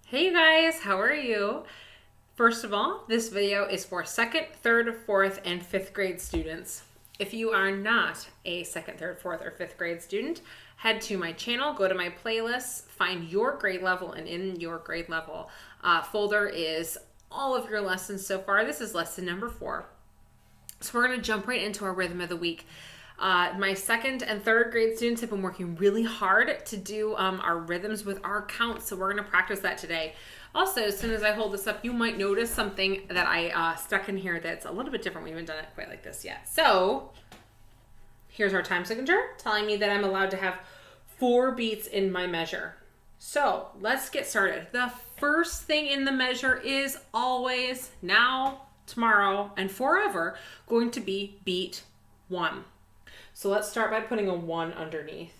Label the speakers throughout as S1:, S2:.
S1: Hey you guys, how are you? First of all, this video is for second, third, fourth, and fifth grade students. If you are not a second, third, fourth, or fifth grade student, head to my channel, go to my playlists, find your grade level, and in your grade level folder is all of your lessons so far. This is lesson number 4. So we're going to jump right into our rhythm of the week. My second and third grade students have been working really hard to do our rhythms with our counts, so we're going to practice that today. Also, as soon as I hold this up, you might notice something that I stuck in here that's a little bit different. We haven't done it quite like this yet. So here's our time signature telling me that I'm allowed to have 4 beats in my measure. So let's get started. The first thing in the measure is always, now, tomorrow, and forever going to be beat 1. So let's start by putting a 1 underneath.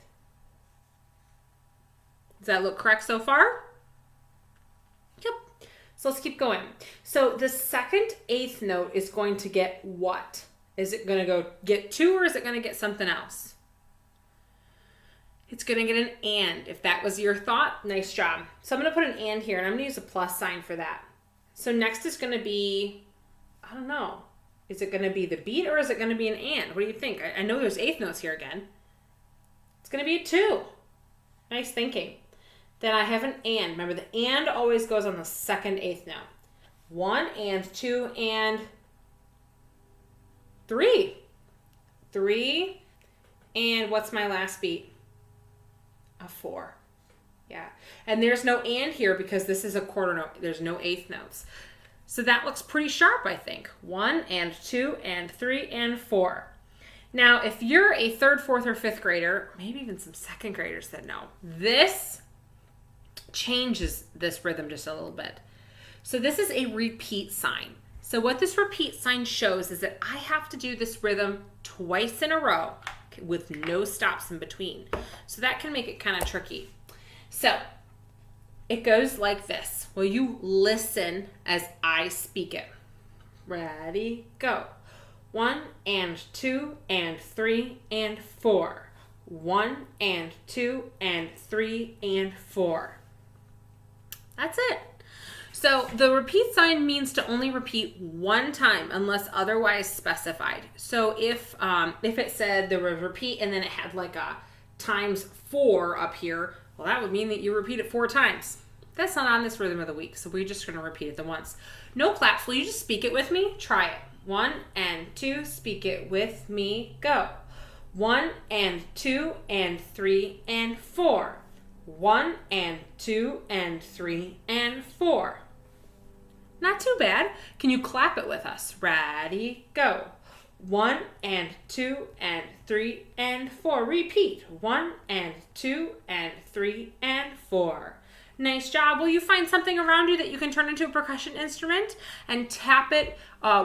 S1: Does that look correct so far? Yep. So let's keep going. So the second eighth note is going to get what? Is it going to go get 2 or is it going to get something else? It's going to get an and. If that was your thought, nice job. So I'm going to put an and here, and I'm going to use a plus sign for that. So next is going to be, I don't know. Is it going to be the beat or is it going to be an and? What do you think? I know there's eighth notes here again. It's going to be a 2. Nice thinking. Then I have an and. Remember, the and always goes on the second eighth note. 1 and 2 and 3. 3 and what's my last beat? A 4. Yeah. And there's no and here because this is a quarter note. There's no eighth notes. So that looks pretty sharp, I think. 1 and 2 and 3 and 4. Now, if you're a third, fourth, or fifth grader, maybe even some second graders that know, this changes this rhythm just a little bit. So this is a repeat sign. So what this repeat sign shows is that I have to do this rhythm twice in a row with no stops in between. So that can make it kind of tricky. So it goes like this. Will you listen as I speak it? Ready, go. 1 and 2 and 3 and 4. 1 and 2 and 3 and 4. That's it. So the repeat sign means to only repeat 1 time unless otherwise specified. So if it said there was repeat and then it had like a times 4 up here, well, that would mean that you repeat it 4 times. That's not on this rhythm of the week, so we're just going to repeat it the once. No claps. Will you just speak it with me? Try it. 1 and 2, speak it with me, go. 1 and 2 and 3 and 4. 1 and 2 and 3 and 4. Not too bad. Can you clap it with us? Ready, go. 1 and 2 and 3 and 4. Repeat. 1 and 2 and 3 and 4. Nice job. Will you find something around you that you can turn into a percussion instrument and tap it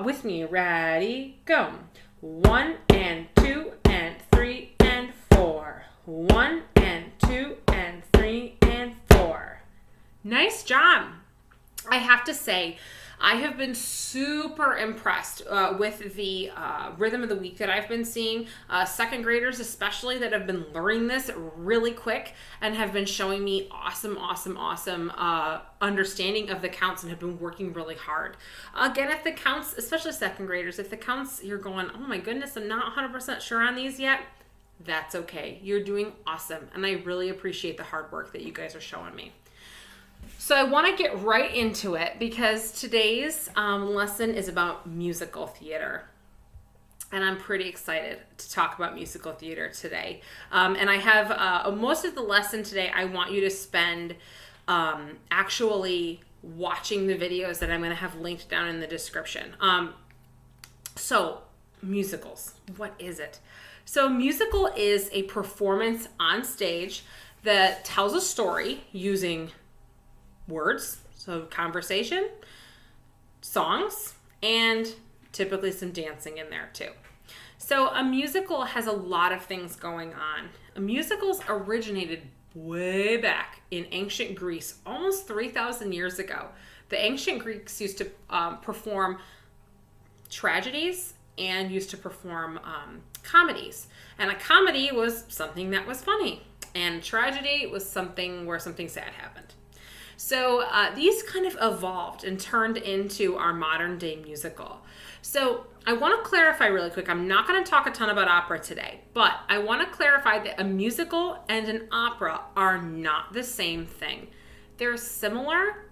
S1: with me? Ready, go. 1 and 2 and 3 and 4. 1 and 2 and 3 and 4. Nice job. I have to say, I have been super impressed with the rhythm of the week that I've been seeing. Second graders especially that have been learning this really quick and have been showing me awesome understanding of the counts and have been working really hard. Again, if the counts, especially second graders, if the counts you're going, oh my goodness, I'm not 100% sure on these yet, that's okay. You're doing awesome. And I really appreciate the hard work that you guys are showing me. So I want to get right into it because today's lesson is about musical theater. And I'm pretty excited to talk about musical theater today. And I have most of the lesson today, I want you to spend actually watching the videos that I'm going to have linked down in the description. So musicals, what is it? So musical is a performance on stage that tells a story using words, so conversation, songs, and typically some dancing in there too. So a musical has a lot of things going on. Musicals originated way back in ancient Greece, almost 3,000 years ago. The ancient Greeks used to perform tragedies and used to perform comedies. And a comedy was something that was funny, and tragedy was something where something sad happened. So these kind of evolved and turned into our modern day musical. So I want to clarify really quick. I'm not going to talk a ton about opera today, but I want to clarify that a musical and an opera are not the same thing. They're similar,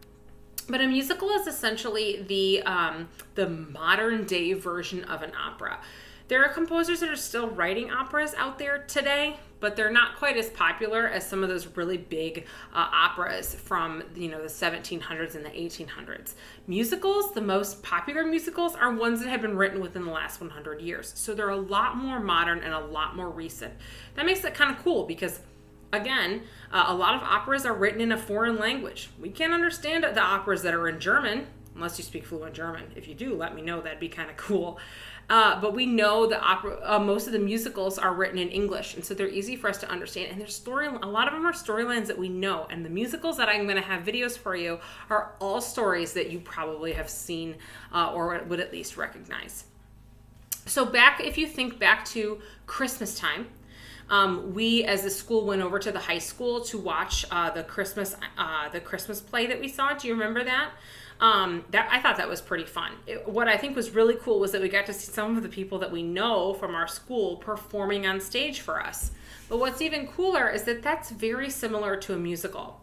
S1: but a musical is essentially the modern day version of an opera. There are composers that are still writing operas out there today, but they're not quite as popular as some of those really big operas from the 1700s and the 1800s. Musicals, the most popular musicals, are ones that have been written within the last 100 years. So they're a lot more modern and a lot more recent. That makes it kind of cool because, again, a lot of operas are written in a foreign language. We can't understand the operas that are in German, unless you speak fluent German. If you do, let me know. That'd be kind of cool. But we know the opera, most of the musicals are written in English, and so they're easy for us to understand. And a lot of them are storylines that we know. And the musicals that I'm going to have videos for you are all stories that you probably have seen or would at least recognize. So if you think back to Christmas time, we as a school went over to the high school to watch the Christmas play that we saw. Do you remember that? I thought that was pretty fun. What I think was really cool was that we got to see some of the people that we know from our school performing on stage for us. But what's even cooler is that that's very similar to a musical.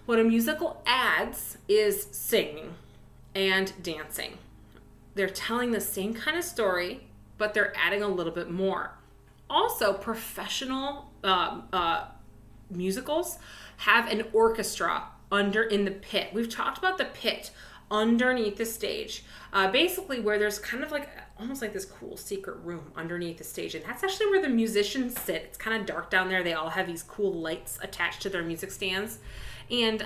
S1: What a musical adds is singing and dancing. They're telling the same kind of story, but they're adding a little bit more. Also, professional musicals have an orchestra in the pit. We've talked about the pit underneath the stage, basically where there's kind of like almost like this cool secret room underneath the stage, and that's actually where the musicians sit. It's kind of dark down there. They all have these cool lights attached to their music stands, and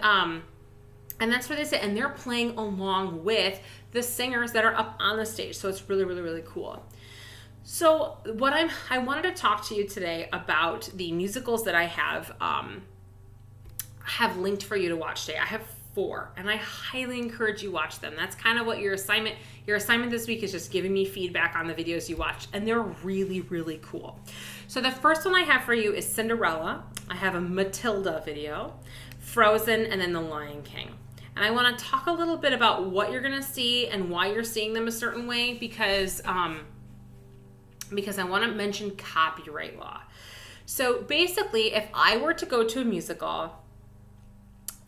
S1: that's where they sit, and they're playing along with the singers that are up on the stage. So it's really, really, really cool. So I wanted to talk to you today about the musicals that I have linked for you to watch today. I have 4, and I highly encourage you watch them. That's kind of what your assignment this week is, just giving me feedback on the videos you watch, and they're really, really cool. So the first one I have for you is Cinderella. I have a Matilda video, Frozen, and then The Lion King. And I want to talk a little bit about what you're going to see and why you're seeing them a certain way, because I want to mention copyright law. So basically, if I were to go to a musical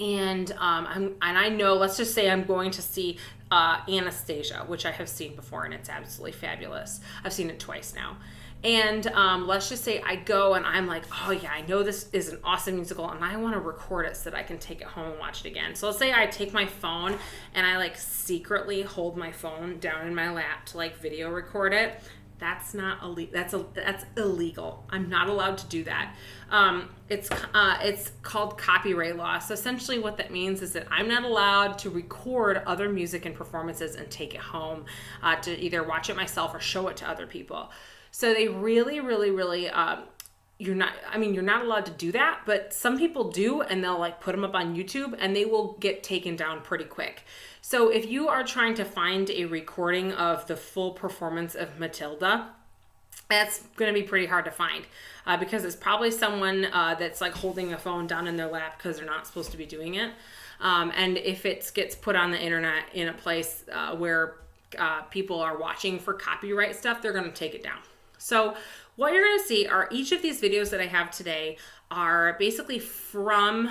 S1: and I know, let's just say I'm going to see Anastasia, which I have seen before, and it's absolutely fabulous. I've seen it twice now. And let's just say I go and I'm like, oh yeah, I know this is an awesome musical, and I want to record it so that I can take it home and watch it again. So let's say I take my phone and I like secretly hold my phone down in my lap to like video record it. That's not illegal. That's illegal. I'm not allowed to do that. It's called copyright law. So essentially what that means is that I'm not allowed to record other music and performances and take it home to either watch it myself or show it to other people. So they really, really, really, you're not allowed to do that, but some people do, and they'll like put them up on YouTube and they will get taken down pretty quick. So if you are trying to find a recording of the full performance of Matilda, that's going to be pretty hard to find because it's probably someone that's like holding a phone down in their lap because they're not supposed to be doing it. And if it gets put on the internet in a place where people are watching for copyright stuff, they're going to take it down. So what you're going to see are each of these videos that I have today are basically from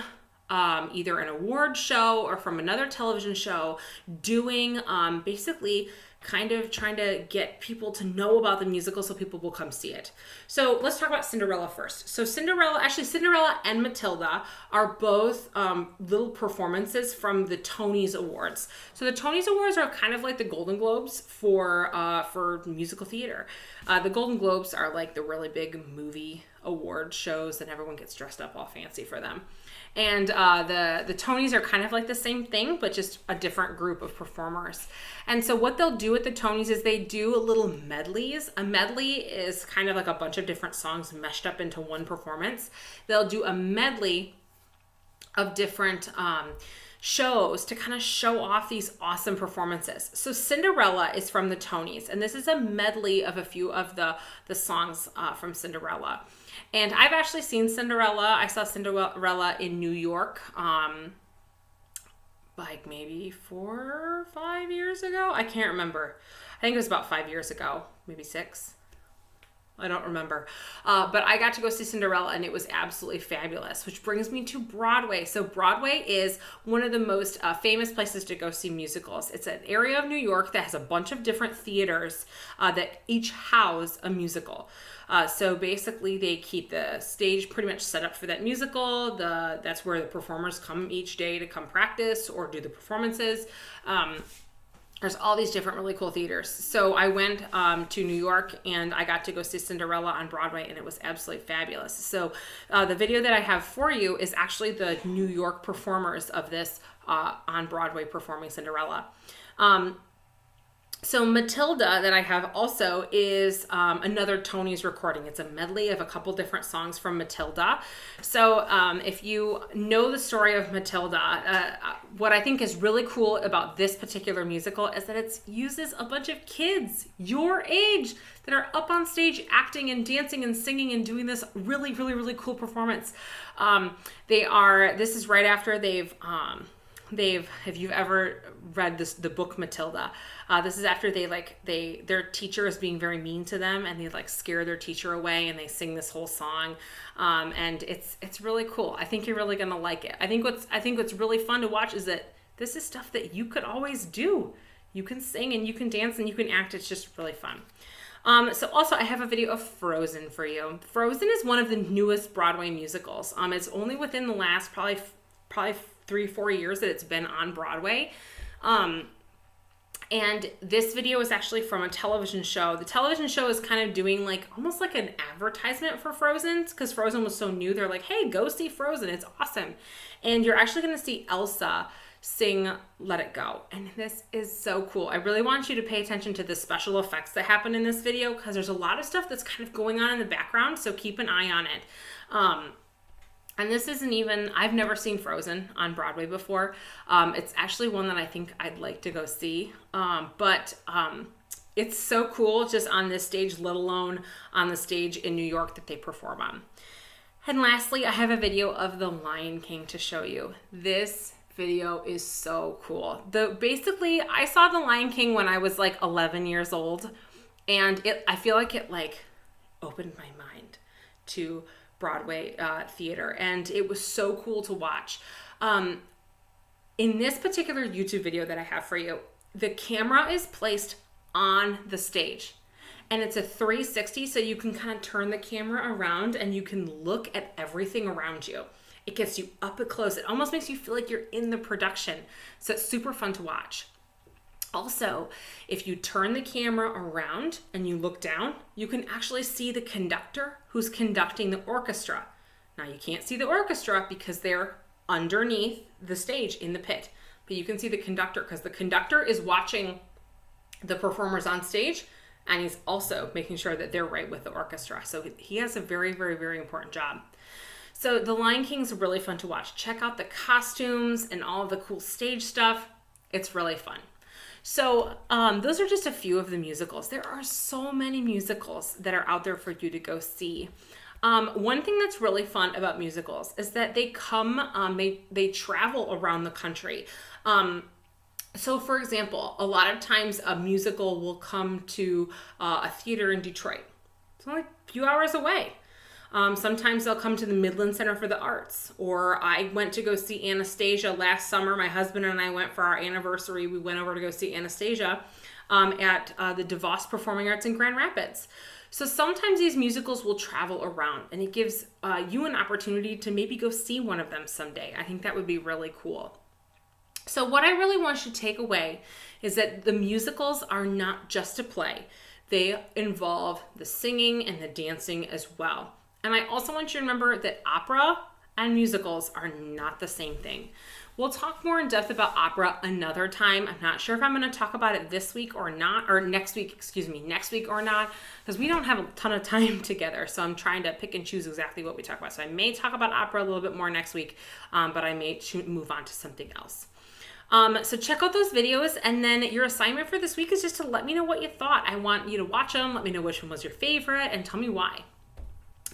S1: either an award show or from another television show doing basically kind of trying to get people to know about the musical so people will come see it. So let's talk about Cinderella first. So Cinderella and Matilda are both little performances from the Tony's Awards. So the Tony's Awards are kind of like the Golden Globes for musical theater. The Golden Globes are like the really big movie award shows and everyone gets dressed up all fancy for them. And the Tonys are kind of like the same thing, but just a different group of performers. And so what they'll do at the Tonys is they do little medleys. A medley is kind of like a bunch of different songs meshed up into one performance. They'll do a medley of different shows to kind of show off these awesome performances. So Cinderella is from the Tonys, and this is a medley of a few of the songs from Cinderella. And I've actually seen Cinderella. I saw Cinderella in New York like maybe 4 or 5 years ago. I can't remember. I think it was about 5 years ago, maybe 6. I don't remember. But I got to go see Cinderella and it was absolutely fabulous, which brings me to Broadway. So Broadway is one of the most famous places to go see musicals. It's an area of New York that has a bunch of different theaters that each house a musical. So basically they keep the stage pretty much set up for that musical. That's where the performers come each day to come practice or do the performances. There's all these different really cool theaters. So I went to New York and I got to go see Cinderella on Broadway and it was absolutely fabulous. So the video that I have for you is actually the New York performers of this on Broadway performing Cinderella. So Matilda that I have also is another Tony's recording. It's a medley of a couple different songs from Matilda. So if you know the story of Matilda, what I think is really cool about this particular musical is that it uses a bunch of kids your age that are up on stage acting and dancing and singing and doing this really, really, really cool performance. This is right after if you've ever read the book Matilda, this is after their teacher is being very mean to them and they like scare their teacher away and they sing this whole song. And it's really cool. I think you're really going to like it. I think what's really fun to watch is that this is stuff that you could always do. You can sing and you can dance and you can act. It's just really fun. So also I have a video of Frozen for you. Frozen is one of the newest Broadway musicals. It's only within the last probably 3-4 years that it's been on Broadway. And this video is actually from a television show. The television show is kind of doing almost like an advertisement for Frozen because Frozen was so new. They're like, hey, go see Frozen. It's awesome. And you're actually going to see Elsa sing Let It Go. And this is so cool. I really want you to pay attention to the special effects that happen in this video because there's a lot of stuff that's kind of going on in the background. So keep an eye on it. And this isn't even, I've never seen Frozen on Broadway before. It's actually one that I think I'd like to go see. But it's so cool just on this stage, let alone on the stage in New York that they perform on. And lastly, I have a video of The Lion King to show you. This video is so cool. Basically, I saw The Lion King when I was 11 years old. And I feel like it opened my mind to Broadway theater, and it was so cool to watch. In this particular YouTube video that I have for you, the camera is placed on the stage and it's a 360, so you can kind of turn the camera around and you can look at everything around you. It gets you up close. It almost makes you feel like you're in the production, so it's super fun to watch. Also, if you turn the camera around and you look down, you can actually see the conductor who's conducting the orchestra. Now, you can't see the orchestra because they're underneath the stage in the pit, but you can see the conductor because the conductor is watching the performers on stage and he's also making sure that they're right with the orchestra. So he has a very, very, very important job. So The Lion King is really fun to watch. Check out the costumes and all of the cool stage stuff. It's really fun. So those are just a few of the musicals. There are so many musicals that are out there for you to go see. One thing that's really fun about musicals is that they they travel around the country. So for example, a lot of times a musical will come to a theater in Detroit. It's only a few hours away. Sometimes they'll come to the Midland Center for the Arts, or I went to go see Anastasia last summer. My husband and I went for our anniversary. We went over to go see Anastasia at the DeVos Performing Arts in Grand Rapids. So sometimes these musicals will travel around, and it gives you an opportunity to maybe go see one of them someday. I think that would be really cool. So what I really want you to take away is that the musicals are not just a play. They involve the singing and the dancing as well. And I also want you to remember that opera and musicals are not the same thing. We'll talk more in depth about opera another time. I'm not sure if I'm going to talk about it this week or not, or next week or not, because we don't have a ton of time together. So I'm trying to pick and choose exactly what we talk about. So I may talk about opera a little bit more next week, but I may move on to something else. So check out those videos, and then your assignment for this week is just to let me know what you thought. I want you to watch them, let me know which one was your favorite, and tell me why.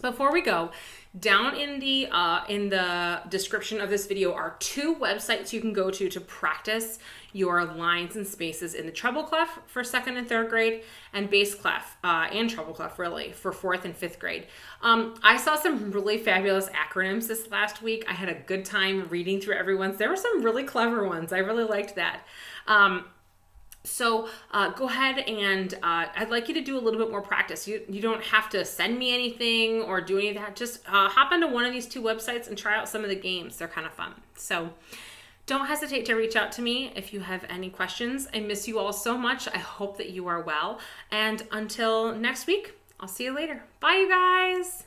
S1: Before we go, Down in the description of this video are 2 websites you can go to practice your lines and spaces in the treble clef for 2nd and 3rd grade, and bass clef and treble clef really for 4th and 5th grade. I saw some really fabulous acronyms this last week. I had a good time reading through everyone's. There were some really clever ones. I really liked that. So go ahead and I'd like you to do a little bit more practice. You don't have to send me anything or do any of that. Just hop onto one of these 2 websites and try out some of the games. They're kind of fun. So don't hesitate to reach out to me if you have any questions. I miss you all so much. I hope that you are well. And until next week, I'll see you later. Bye, you guys.